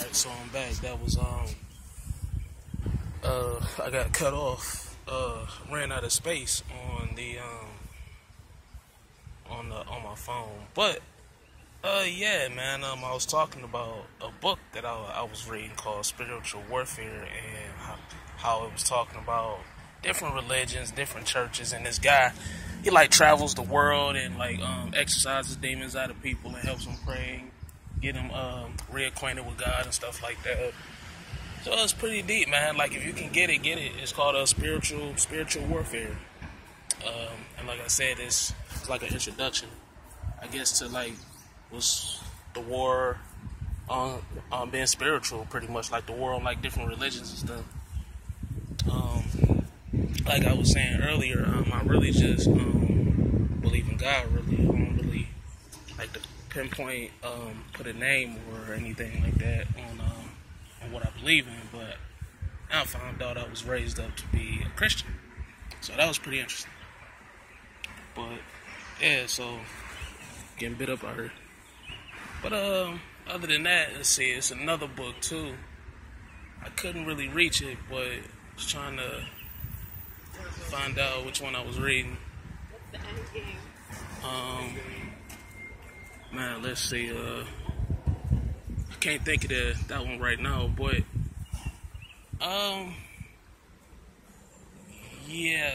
Alright, so I'm back. That was I got cut off. Ran out of space on the on my phone. But yeah, man, I was talking about a book that I was reading called Spiritual Warfare, and how it was talking about different religions, different churches, and this guy, he like travels the world and like exorcises demons out of people and helps them pray, get them reacquainted with God and stuff like that. So it's pretty deep, man. Like if you can get it, get it. It's called spiritual warfare. And like I said, it's like an introduction, I guess, to like what's the war on being spiritual, pretty much like the war on like different religions and stuff. Like I was saying earlier, I really just believe in God. Really, I don't really like to pinpoint, put a name or anything like that on what I believe in. But I found out I was raised up to be a Christian, so that was pretty interesting. But yeah, so getting bit up out here. But other than that, let's see, it's another book too. I couldn't really reach it, but I was trying to find out which one I was reading. Man, let's see. I can't think of that one right now, but yeah,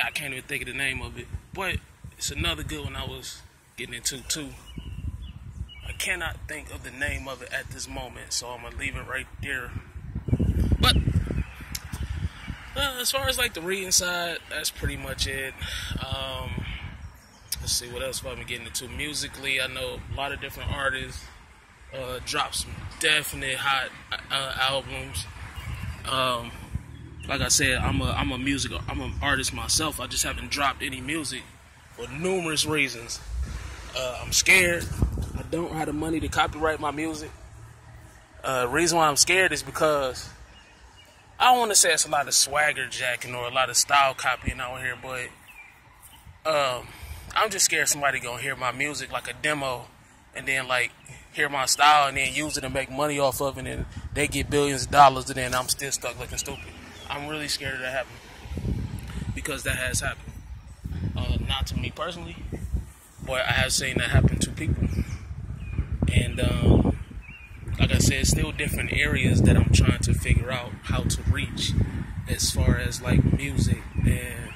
I can't even think of the name of it. But it's another good one I was getting into too. I cannot think of the name of it at this moment, so I'm gonna leave it right there. But as far as like the reading side, that's pretty much it. Let's see what else have I been getting into musically. I know a lot of different artists dropped some definite hot albums. Like I said, I'm an artist myself. I just haven't dropped any music for numerous reasons. I'm scared. I don't have the money to copyright my music. Reason why I'm scared is because I don't want to say it's a lot of swagger jacking or a lot of style copying out here, but I'm just scared somebody gonna hear my music like a demo and then like hear my style and then use it and make money off of it, and they get billions of dollars and then I'm still stuck looking stupid. I'm really scared of that happening because that has happened. Not to me personally, but I have seen that happen to people. And like I said, still different areas that I'm trying to figure out how to reach as far as like music and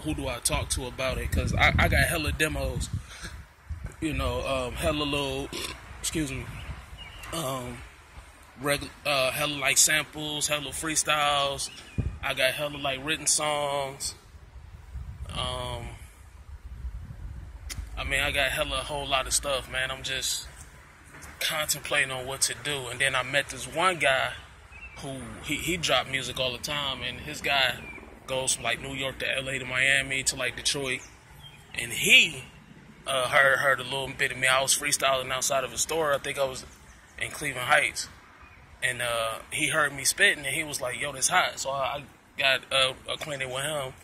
who do I talk to about it, because I got hella demos, hella little, hella like samples, hella freestyles. I got hella like written songs. I got a whole lot of stuff, man. I'm just contemplating on what to do. And then I met this one guy who he dropped music all the time, and his guy goes from like New York to LA to Miami to like Detroit, and he heard a little bit of me. I was freestyling outside of a store. I think I was in Cleveland Heights, and he heard me spitting, and he was like, "Yo, this hot." So I got acquainted with him,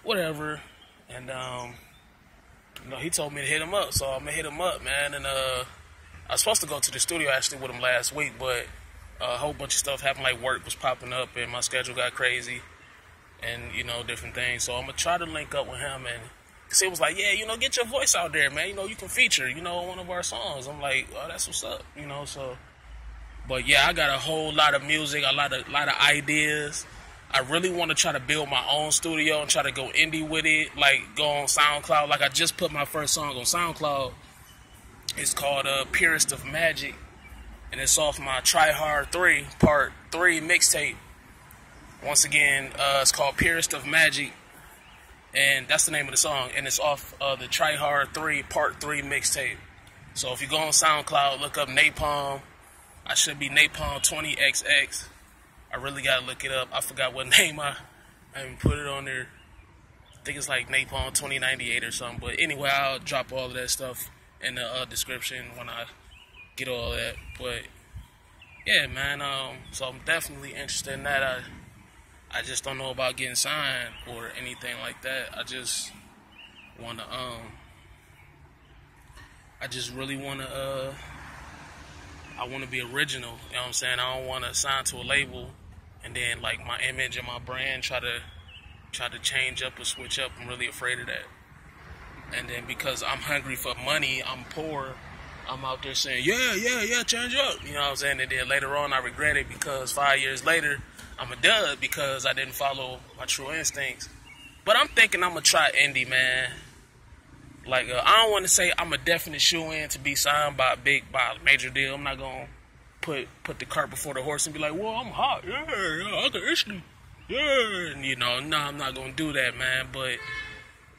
whatever, and he told me to hit him up, so I'm gonna hit him up, man. And I was supposed to go to the studio actually with him last week, but a whole bunch of stuff happened, like work was popping up, and my schedule got crazy, and different things. So I'm gonna try to link up with him, and cause he was like, "Yeah, get your voice out there, man. You can feature, one of our songs." I'm like, "Oh, that's what's up," So, but yeah, I got a whole lot of music, a lot of ideas. I really want to try to build my own studio and try to go indie with it, like go on SoundCloud. Like I just put my first song on SoundCloud. It's called Purest of Magic, and it's off my Try Hard 3 Part 3 mixtape. Once again, it's called Purest of Magic, and that's the name of the song, and it's off the Try Hard 3 Part 3 mixtape. So if you go on SoundCloud, look up Napalm. I should be Napalm 20XX. I really gotta look it up. I forgot what name I haven't put it on there. I think it's like Napalm 2098 or something. But anyway, I'll drop all of that stuff in the description when I get all that. But yeah, man. So I'm definitely interested in that. I just don't know about getting signed or anything like that. I just wanna I just really I want to be original. You know what I'm saying? I don't want to sign to a label and then like my image and my brand try to change up or switch up. I'm really afraid of that. And then because I'm hungry for money, I'm poor, I'm out there saying, yeah, change up. You know what I'm saying? And then later on I regret it because 5 years later I'm a dud because I didn't follow my true instincts. But I'm thinking I'm going to try indie, man. Like, I don't want to say I'm a definite shoe-in to be signed by a major deal. I'm not going to put the cart before the horse and be like, well, I'm hot. Yeah, I can issue. Yeah. And, you know, no, I'm not going to do that, man. But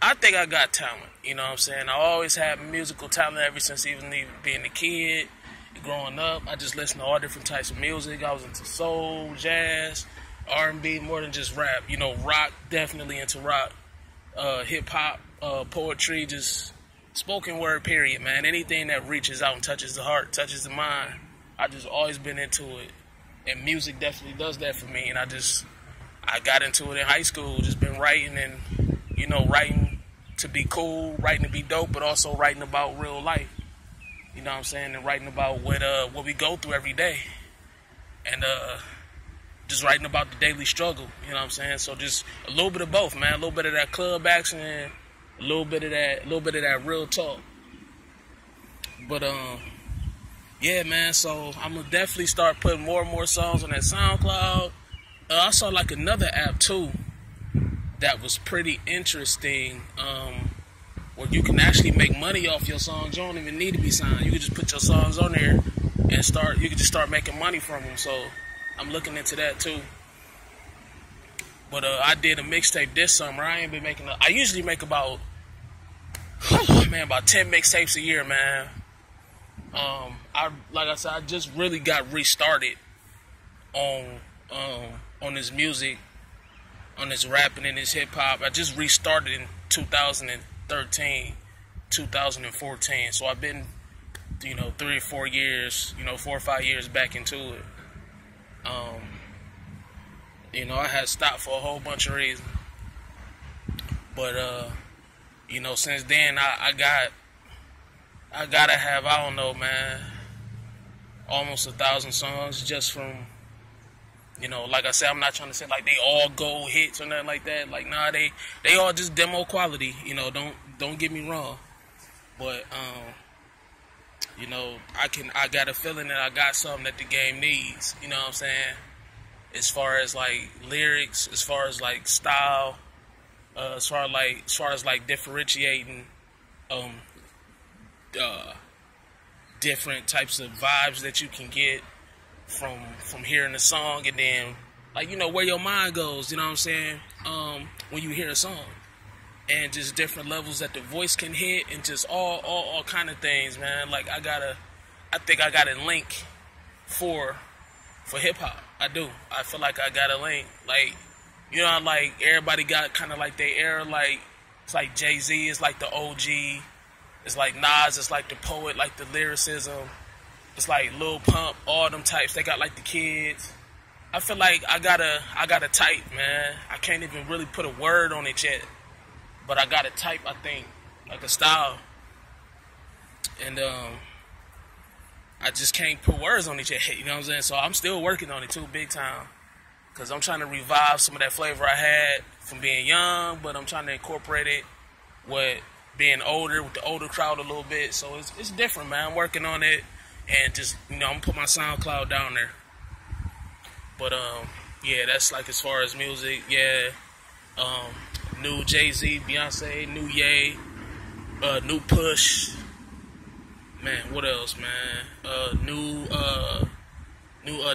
I think I got talent. You know what I'm saying? I always had musical talent ever since even being a kid. Growing up, I just listened to all different types of music. I was into soul, jazz, R&B, more than just rap. You know, rock, definitely into rock. Hip-hop. Poetry, just spoken word, period, man. Anything that reaches out and touches the heart, touches the mind. I just always been into it. And music definitely does that for me. And I got into it in high school, just been writing and, you know, writing to be cool, writing to be dope, but also writing about real life. You know what I'm saying? And writing about what we go through every day. And just writing about the daily struggle, you know what I'm saying? So just a little bit of both, man. A little bit of that club action and a little bit of that real talk. But yeah, man. So I'm gonna definitely start putting more and more songs on that SoundCloud. I saw like another app too that was pretty interesting, where you can actually make money off your songs. You don't even need to be signed. You can just put your songs on there and you can just start making money from them. So I'm looking into that too. But I did a mixtape this summer. I ain't been making. I usually make about 10 mixtapes a year, man. Like I said, I just really got restarted on this music, on this rapping and this hip hop. I just restarted in 2013, 2014. So I've been, 3 or 4 years, 4 or 5 years back into it. I had stopped for a whole bunch of reasons. But, since then, I gotta have, I don't know, man, almost 1,000 songs just from, like I said, I'm not trying to say, like, they all gold hits or nothing like that. Like, nah, they all just demo quality, don't get me wrong. But, I got a feeling that I got something that the game needs, you know what I'm saying? As far as like lyrics, as far as like style, as far as differentiating different types of vibes that you can get from hearing the song, and then where your mind goes, you know what I'm saying? When you hear a song, and just different levels that the voice can hit, and just all kind of things, man. Like I think I got a link for hip hop. I do. I feel like I got a link. Like, like everybody got kind of like their era. Like it's like Jay-Z is like the OG. It's like Nas is like the poet, like the lyricism. It's like Lil Pump, all them types. They got like the kids. I feel like I got a type, man. I can't even really put a word on it yet, but I got a type. I think like a style, and I just can't put words on it yet, you know what I'm saying? So I'm still working on it too, big time. Because I'm trying to revive some of that flavor I had from being young, but I'm trying to incorporate it with being older, with the older crowd a little bit. So it's different, man. I'm working on it, and just, I'm going to put my SoundCloud down there. But, yeah, that's like as far as music, yeah. New Jay-Z, Beyonce, new Ye, new Push. Man, what else, man? New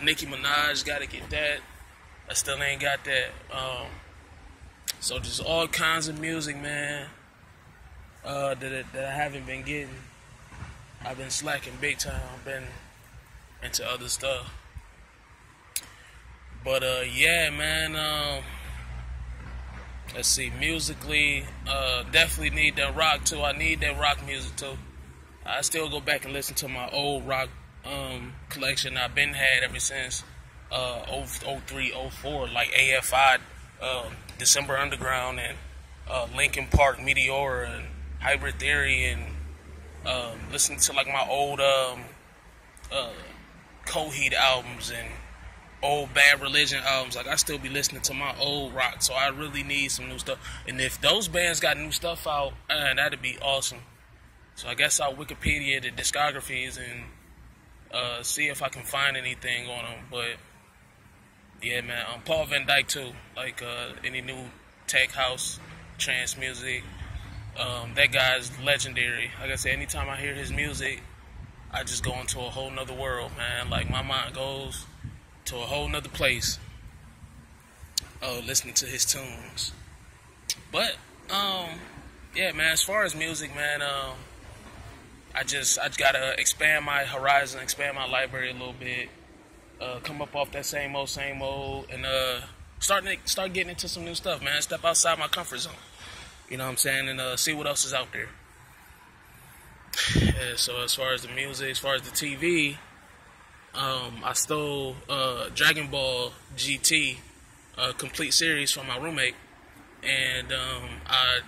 Nicki Minaj, gotta get that. I still ain't got that. So just all kinds of music, man, that I haven't been getting. I've been slacking big time. I've been into other stuff. But, yeah, man, let's see, musically, definitely need that rock, too. I need that rock music, too. I still go back and listen to my old rock collection I've been had ever since 03, 04, like AFI, December Underground, and Linkin Park, Meteora, and Hybrid Theory, and Listening to like my old uh, Coheed albums and old Bad Religion albums. Like I still be listening to my old rock, so I really need some new stuff. And if those bands got new stuff out, that'd be awesome. So I guess I'll Wikipedia the discographies and see if I can find anything on them. But yeah, man, Paul Van Dyke too. Like any new tech house, trance music. That guy's legendary. Like I said, anytime I hear his music, I just go into a whole nother world, man. Like my mind goes to a whole nother place. Listening to his tunes. But yeah, man. As far as music, man, I gotta expand my horizon, expand my library a little bit. Come up off that same old, and start getting into some new stuff, man. Step outside my comfort zone. You know what I'm saying? And see what else is out there. Yeah, so as far as the music, as far as the TV, I stole Dragon Ball GT complete series from my roommate, and I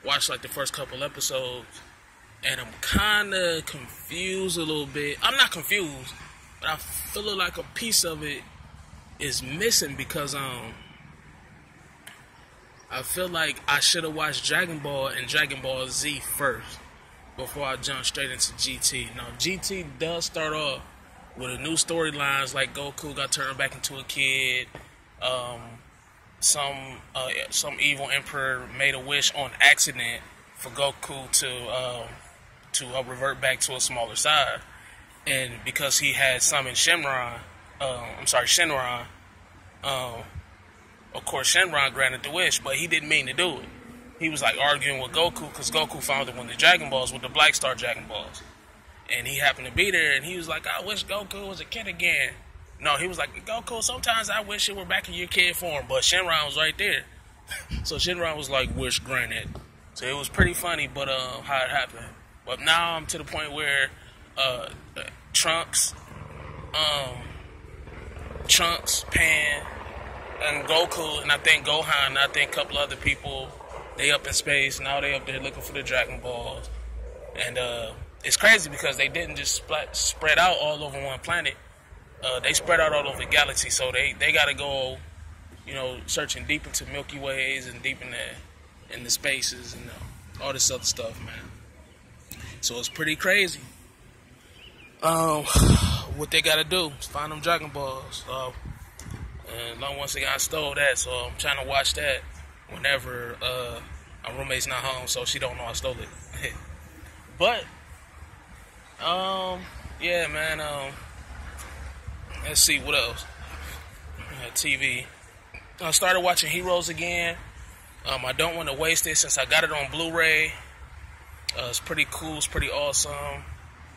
watched like the first couple episodes, and I'm kind of confused a little bit. I'm not confused, but I feel like a piece of it is missing because I feel like I should have watched Dragon Ball and Dragon Ball Z first before I jump straight into GT. Now, GT does start off with a new storylines, like Goku got turned back into a kid. Some evil emperor made a wish on accident for Goku to revert back to a smaller side, and because he had summoned Shenron, of course Shenron granted the wish, but he didn't mean to do it. He was like arguing with Goku because Goku found one of the Dragon Balls with the Black Star Dragon Balls. And he happened to be there, and he was like, I wish Goku was a kid again. No, he was like, Goku, sometimes I wish it were back in your kid form, but Shenron was right there. So Shenron was like, wish granted. So it was pretty funny, but how it happened. But now I'm to the point where Trunks, Pan, and Goku, and I think Gohan, and I think a couple other people, they up in space. Now they up there looking for the Dragon Balls. And it's crazy because they didn't just spread out all over one planet. They spread out all over the galaxy. So they got to go, searching deep into Milky Ways and deep in the spaces and all this other stuff, man. So it's pretty crazy. What they got to do is find them Dragon Balls. And once again, I stole that, so I'm trying to watch that whenever my roommate's not home, so she don't know I stole it. But yeah, man. Let's see what else. TV. I started watching Heroes again. I don't want to waste it since I got it on Blu-ray. It's pretty cool. It's pretty awesome.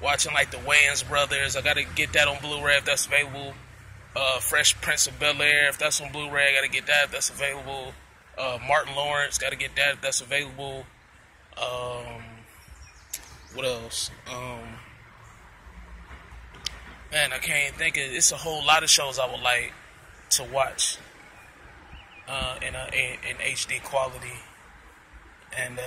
Watching like the Wayans brothers. I gotta get that on Blu-ray if that's available. Fresh Prince of Bel-Air, if that's on Blu-ray, I gotta get that if that's available. Martin Lawrence, gotta get that if that's available. What else? Man, I can't think of it. It's a whole lot of shows I would like to watch in HD quality, and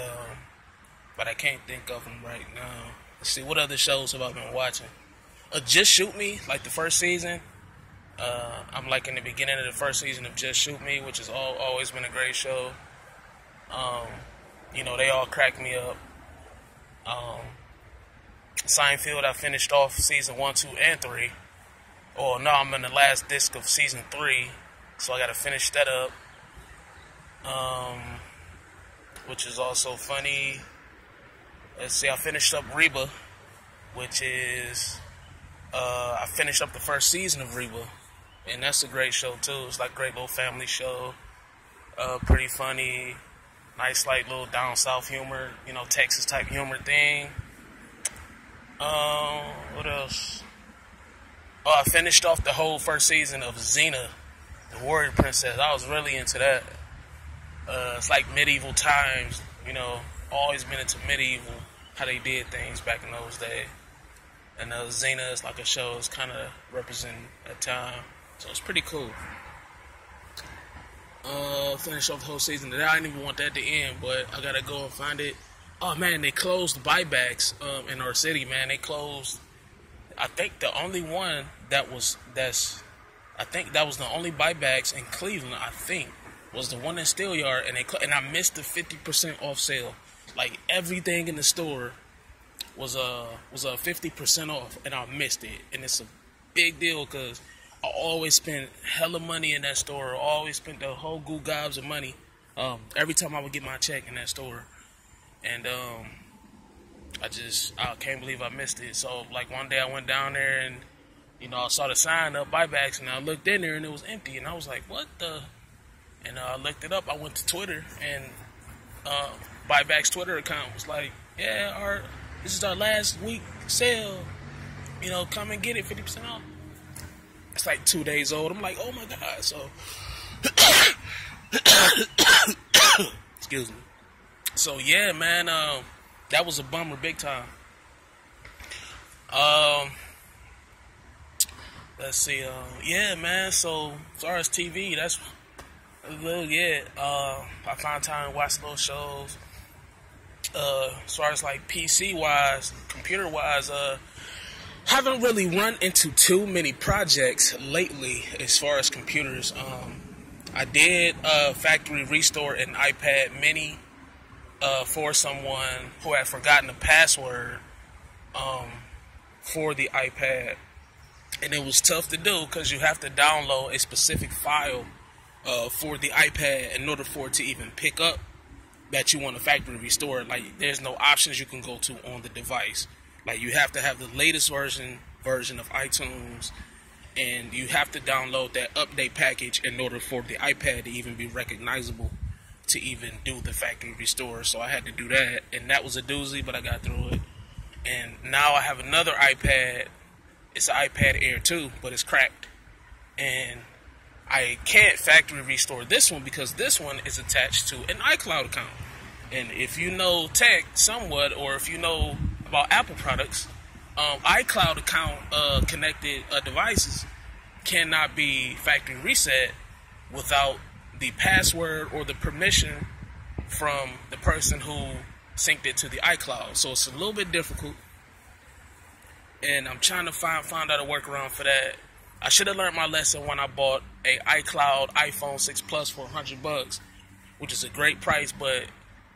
but I can't think of them right now. Let's see, what other shows have I been watching? Just Shoot Me, like the first season. I'm like in the beginning of the first season of Just Shoot Me, which has always been a great show. They all crack me up. Seinfeld, I finished off season 1, 2, and 3. Oh, no, I'm in the last disc of season 3, so I gotta finish that up. Which is also funny. Let's see, I finished up Reba, which is, I finished up the first season of Reba, and that's a great show too. It's like a great little family show, pretty funny, nice like little down south humor, Texas type humor thing. What else? Oh, I finished off the whole first season of Xena, the Warrior Princess. I was really into that. It's like medieval times, always been into medieval, how they did things back in those days. And Xena is like a show, it's kind of representing that time. So it's pretty cool. Finish off the whole season. I didn't even want that to end, but I gotta go and find it Oh man, they closed buybacks in our city. Man, they closed. I think the only one I think that was the only buybacks in Cleveland. I think was the one in Steelyard, and I missed the 50% off sale. Like everything in the store was a 50% off, and I missed it. And it's a big deal because I always spend hella money in that store. I always spent the whole goo gobs of money every time I would get my check in that store. And I can't believe I missed it. So like one day I went down there and I saw the sign up buybacks, and I looked in there and it was empty, and I was like, what the? And I looked it up. I went to Twitter, and buybacks Twitter account was like, yeah, this is our last week sale. Come and get it, 50% off. It's like 2 days old. I'm like, oh my god. So excuse me. So yeah, man, that was a bummer big time. Let's see, yeah, man, so as far as TV, that's a little, I find time to watch little shows. As far as like PC-wise, computer-wise, haven't really run into too many projects lately as far as computers. I did factory restore an iPad mini for someone who had forgotten the password for the iPad. And it was tough to do because you have to download a specific file for the iPad in order for it to even pick up that you want to factory restore. Like, there's no options you can go to on the device. Like, you have to have the latest version of iTunes, and you have to download that update package in order for the iPad to even be recognizable to even do the factory restore. So I had to do that, and that was a doozy, but I got through it. And now I have another iPad. It's an iPad Air 2, but it's cracked. And I can't factory restore this one because this one is attached to an iCloud account. And if you know tech somewhat, or if you know about Apple products, iCloud account connected devices cannot be factory reset without the password or the permission from the person who synced it to the iCloud. So it's a little bit difficult. And I'm trying to find out a workaround for that. I should have learned my lesson when I bought a iCloud iPhone 6 Plus for $100, which is a great price, but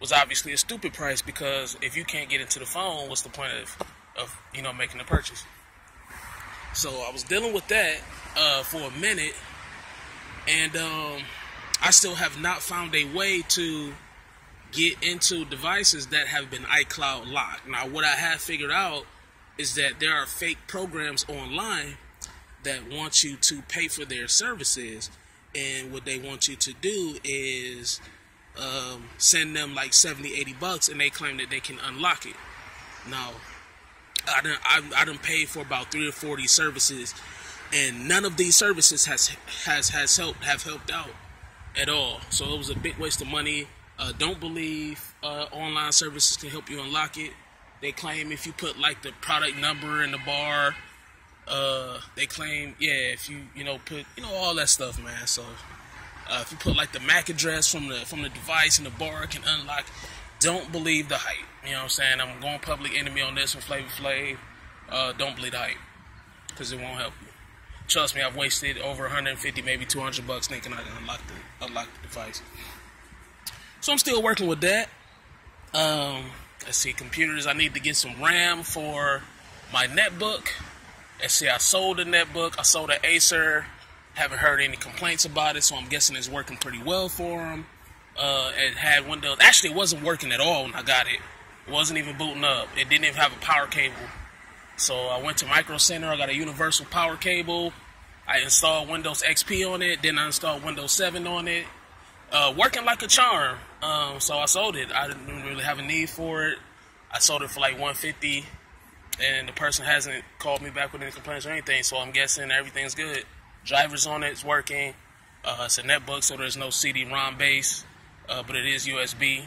was obviously a stupid price because if you can't get into the phone, what's the point of making the purchase? So I was dealing with that for a minute, and I still have not found a way to get into devices that have been iCloud locked. Now, what I have figured out is that there are fake programs online that want you to pay for their services, and what they want you to do is send them like $70-$80, and they claim that they can unlock it. Now, I done paid for about 3 or 4 of these services, and none of these services have helped out at all. So it was a big waste of money. Don't believe online services can help you unlock it. They claim if you put like the product number in the bar, they claim, if you put all that stuff, man. So if you put like the MAC address from the device in the bar, it can unlock. Don't believe the hype. You know what I'm saying? I'm going Public Enemy on this one, Flavor Flav. Don't believe the hype, because it won't help you. Trust me, I've wasted over $150, maybe $200 thinking I can unlock the device. So I'm still working with that. Let's see, computers. I need to get some RAM for my netbook. Let's see, I sold the netbook. I sold an Acer. Haven't heard any complaints about it, so I'm guessing it's working pretty well for them. It had Windows. Actually, it wasn't working at all when I got it. It wasn't even booting up. It didn't even have a power cable. So I went to Micro Center. I got a universal power cable. I installed Windows XP on it. Then I installed Windows 7 on it. Working like a charm. So I sold it. I didn't really have a need for it. I sold it for like $150, and the person hasn't called me back with any complaints or anything. So I'm guessing everything's good. Drivers on it, it's working. It's a netbook, so there's no CD-ROM base, but it is USB.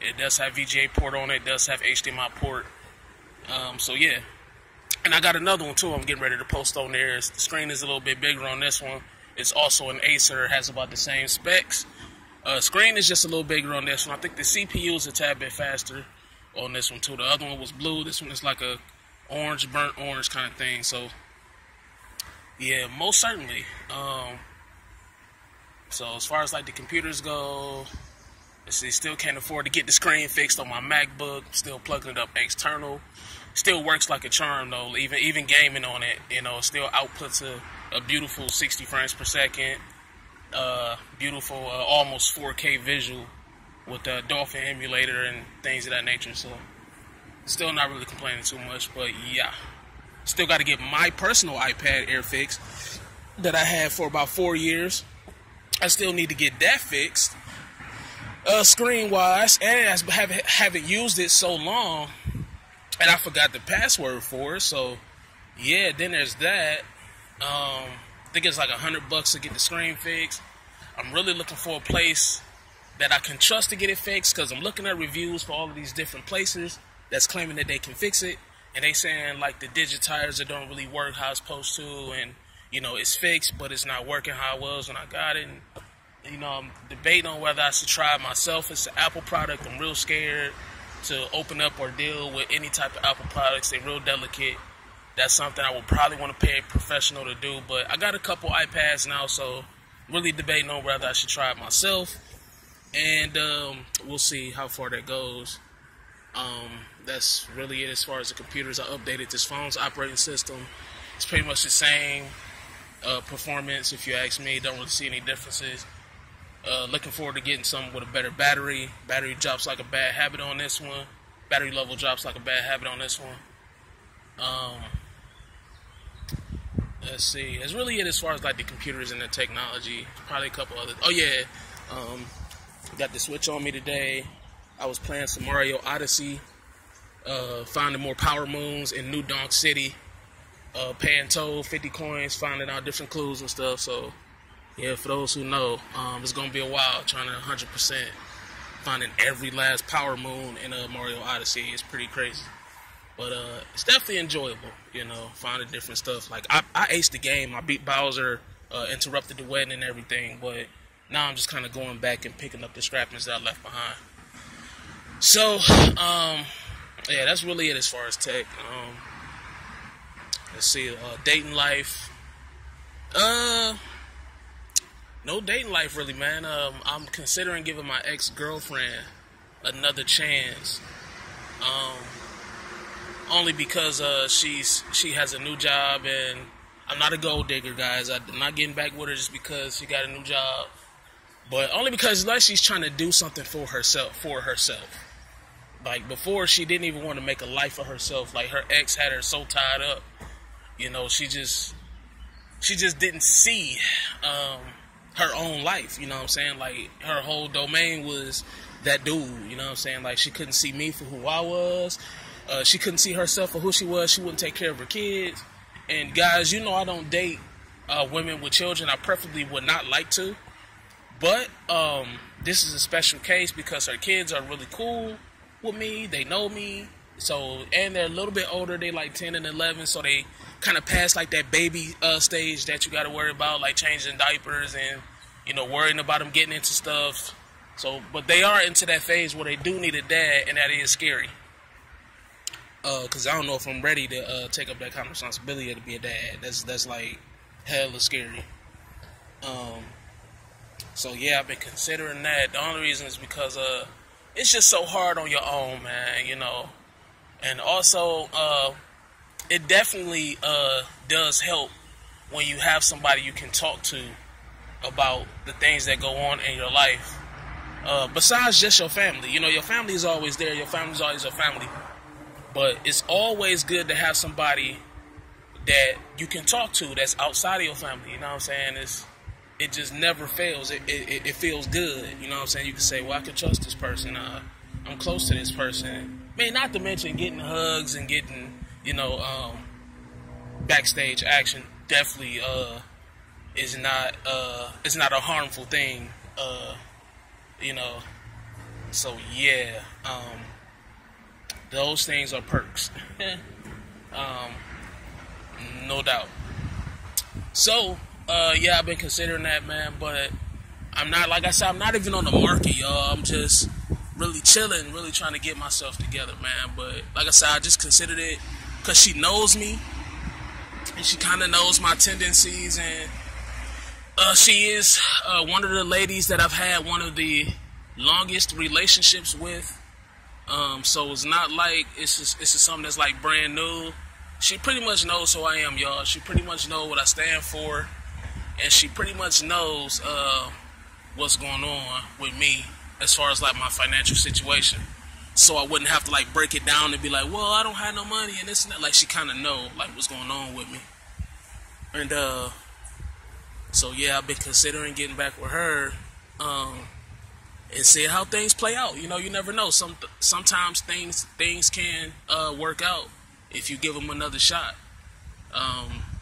It does have VGA port on it. It does have HDMI port. So yeah. And I got another one too I'm getting ready to post on there. The screen is a little bit bigger on this one. It's also an Acer. It has about the same specs. Screen is just a little bigger on this one. I think the CPU is a tad bit faster. on this one too. The other one was blue. This one is like a orange, burnt orange kind of thing. So yeah, most certainly. So as far as like the computers go, let's see, still can't afford to get the screen fixed on my MacBook. Still plugging it up external. Still works like a charm though. Even gaming on it, you know, still outputs a beautiful 60 frames per second. Beautiful, almost 4K visual with the Dolphin emulator and things of that nature. So still not really complaining too much, but yeah, still got to get my personal iPad Air fixed that I had for about 4 years. I still need to get that fixed, screen wise, and I haven't used it so long, and I forgot the password for it. So yeah, then there's that. I think it's like $100 to get the screen fixed. I'm really looking for a place that I can trust to get it fixed, because I'm looking at reviews for all of these different places that's claiming that they can fix it, and they saying like the digitizer don't really work how it's supposed to, and you know it's fixed but it's not working how it was when I got it. And you know, I'm debating on whether I should try it myself. It's an Apple product. I'm real scared to open up or deal with any type of Apple products. They're real delicate. That's something I would probably want to pay a professional to do, but I got a couple iPads now, so really debating on whether I should try it myself. And we'll see how far that goes. That's really it as far as the computers. I updated this phone's operating system. It's pretty much the same performance, if you ask me. Don't really see any differences. Looking forward to getting something with a better battery. Battery drops like a bad habit on this one. Battery level drops like a bad habit on this one. Let's see. That's really it as far as like the computers and the technology. Probably a couple other. Oh yeah. Got the Switch on me today. I was playing some Mario Odyssey. Finding more power moons in New Donk City. Paying toll, 50 coins, finding out different clues and stuff. So yeah, for those who know, it's gonna be a while trying to 100% finding every last power moon in Mario Odyssey. It's pretty crazy. But it's definitely enjoyable, you know, finding different stuff. Like, I aced the game. I beat Bowser, interrupted the wedding and everything, but now I'm just kind of going back and picking up the scrappings that I left behind. So, yeah, that's really it as far as tech. Let's see, dating life. No dating life, really, man. I'm considering giving my ex-girlfriend another chance. Only because she has a new job, and I'm not a gold digger, guys. I'm not getting back with her just because she got a new job, but only because like she's trying to do something for herself. Like before, she didn't even want to make a life for herself. Like her ex had her so tied up, you know. She just didn't see her own life. You know what I'm saying? Like her whole domain was that dude. You know what I'm saying? Like she couldn't see me for who I was. She couldn't see herself for who she was. She wouldn't take care of her kids. And guys, you know I don't date women with children. I preferably would not like to. But this is a special case because her kids are really cool with me. They know me. So, and they're a little bit older. They like 10 and 11. So they kind of past like that baby stage that you got to worry about, like changing diapers and, you know, worrying about them getting into stuff. So, but they are into that phase where they do need a dad, and that is scary. Because I don't know if I'm ready to take up that kind of responsibility to be a dad. That's like hella scary. So yeah, I've been considering that. The only reason is because it's just so hard on your own, man, you know. And also, it definitely does help when you have somebody you can talk to about the things that go on in your life. Besides just your family. You know, your family is always there. Your family is always your family. But it's always good to have somebody that you can talk to that's outside of your family. You know what I'm saying? It just never fails. It feels good. You know what I'm saying? You can say, well, I can trust this person. I'm close to this person. I mean, not to mention getting hugs and getting, you know, backstage action definitely is not it's not a harmful thing. You know. So yeah. Those things are perks. No doubt. So, yeah, I've been considering that, man, but I'm not, like I said, I'm not even on the market, y'all. I'm just really chilling, really trying to get myself together, man. But like I said, I just considered it because she knows me and she kind of knows my tendencies, and she is one of the ladies that I've had one of the longest relationships with. So it's not like it's just something that's like brand new. She pretty much knows who I am, y'all. She pretty much knows what I stand for, and she pretty much knows what's going on with me as far as like my financial situation. So I wouldn't have to like break it down and be like, well, I don't have no money and this and that. Like, she kind of know like what's going on with me. And so yeah, I've been considering getting back with her, and see how things play out. You know, you never know. Sometimes things can work out if you give them another shot.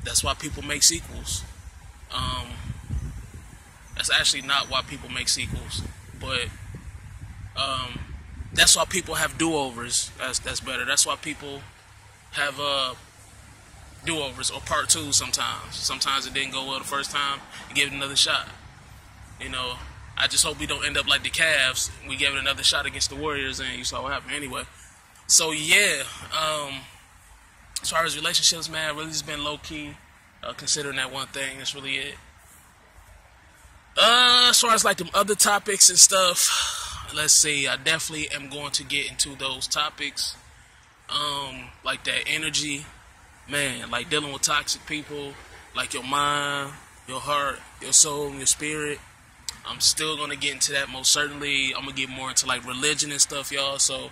That's why people make sequels. That's actually not why people make sequels, but that's why people have do-overs. That's better. That's why people have do-overs or part two sometimes. Sometimes it didn't go well the first time. You give it another shot. You know, I just hope we don't end up like the Cavs. We gave it another shot against the Warriors, and you saw what happened anyway. So yeah, as far as relationships, man, really just been low-key, considering that one thing. That's really it. As far as like them other topics and stuff, let's see, I definitely am going to get into those topics. Like that energy, man, like dealing with toxic people, like your mind, your heart, your soul, your spirit. I'm still going to get into that most certainly. I'm going to get more into like religion and stuff, y'all. So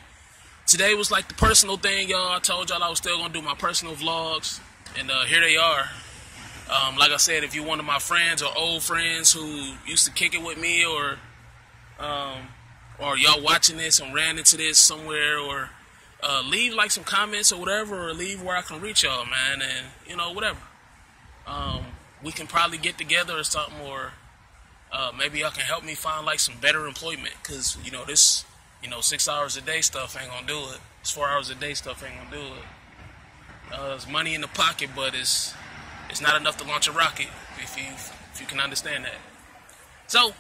today was like the personal thing, y'all. I told y'all I was still going to do my personal vlogs, and here they are. Like I said, if you're one of my friends or old friends who used to kick it with me, or y'all watching this and ran into this somewhere, or leave like some comments or whatever, or leave where I can reach y'all, man, and you know, whatever. We can probably get together or something, or maybe y'all can help me find like some better employment, because you know, this, you know, 6 hours a day stuff ain't gonna do it. This 4 hours a day stuff ain't gonna do it. There's money in the pocket, but it's not enough to launch a rocket, if you can understand that. So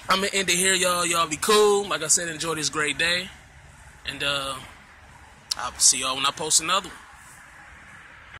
I'm gonna end it here, y'all. Y'all be cool. Like I said, enjoy this great day, and I'll see y'all when I post another one.